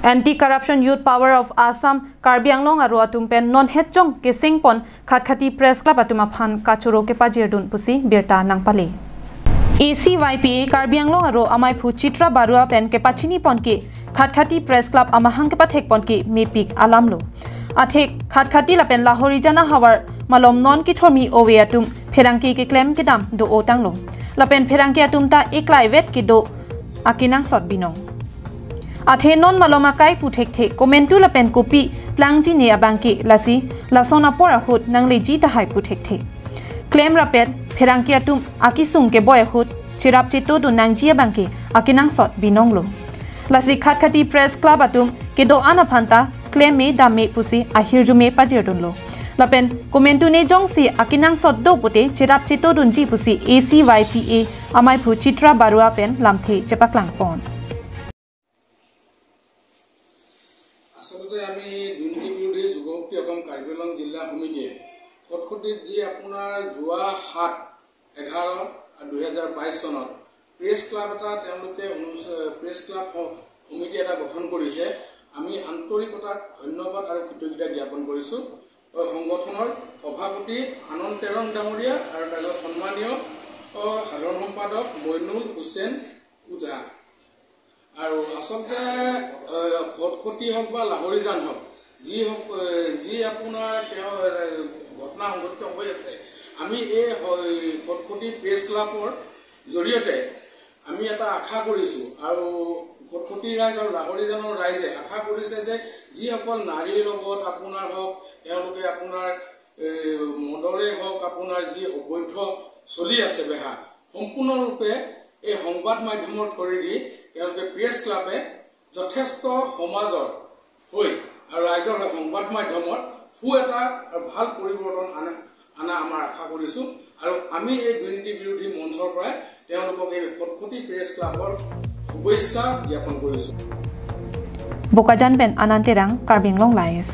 Anti-Corruption Youth Power of Assam Karbi Anglong aru atumpen non hetjong ke singpon khatkhati press club atuma phan kachuro ke pajirdun pusi birta nangpale ACYPA Karbi Anglong aru amai phu Chitra Barua pen ke pachini pon ke khatkhati press club amahang ke pathek pon ke mepik alamlo athek khatkhati lapen lahori jana hawar malom non ki thomi owe atum pherangki ke claim ke dam do otanglo lapen pherangki atum ta eklai vet ki do akinang sot binong Athenon malomakai puthek the komentu la pen kopi plangji ne abangki lasi lasona pora hut nang leji ta hai puthek the claim rapet pherangki atum akisung ke boy hut chirap chito do nangji abangki akinang sot binonglo lasi khatkhati press club atum ke do anaphanta claim me dame pusi ahirjume pajirdunlo lapen komentu ne jongsi akinang sot do pute chirap chito dunji pusi ACYPA amai phu Chitra Barua pen lamthe chepaklang pon আসলে আমি দুর্নীতি বিৰোধী যুৱশক্তি অসম কাৰ্বি আংলং জিলা সমিতিয়ে খটখটিত যি আপোনাৰ যোৱা 7/11/2022 চনত প্ৰেছ ক্লাব এটা তেওঁলোকে প্ৰেছ ক্লাব সমিতি এটা গঠন কৰিছে আমি আন্তৰিকতাক ধন্যবাদ আৰু কৃতজ্ঞতা জ্ঞাপন কৰিছো সংগঠনৰ সভাপতি আনন্দ তেৰং ডাঙৰীয়া আৰু তাৰ সন্মানীয় সাধাৰণ সম্পাদক মইনুল হুছেইন উজা আৰু আসলতে খটখটি হওক বা লাহৰিজান হওক যি আপোনাৰ ঘটনা সংঘটিত হৈ আছে আমি এই খটখটি প্ৰেছ ক্লাবৰ জৰিয়তে আমি এটা আশা কৰিছো আৰু খটখটি ৰাইজ আৰু লাহৰিজানৰ ৰাইজে আশা কৰিছে যে যিসকল নাৰীৰ লগত আপোনাৰ হওক তেওঁলোকে আপোনাৰ মদৰে হওক আপোনাৰ যি অবৈধ চলি আছে বেহা সম্পূৰ্ণৰূপে এই সংবাদ মাধ্যমৰ থৰেদি তেওঁলোকে প্ৰেছ ক্লাবে যথেষ্ট সমাজৰ হৈ আৰু ৰাইজৰ সংবাদ মাধ্যমত এটা ভাল পৰিৱৰ্তন আনা আমাৰ আশা কৰিছো আৰু আমি এই দুৰ্নীতি বিৰোধী মঞ্চৰ পৰা তেওঁলোকক এই খটখটি প্ৰেছ ক্লাবৰ শুভেচ্ছা জ্ঞাপন কৰিছো Bokajan Ben Ananterang Karbi Anglong Live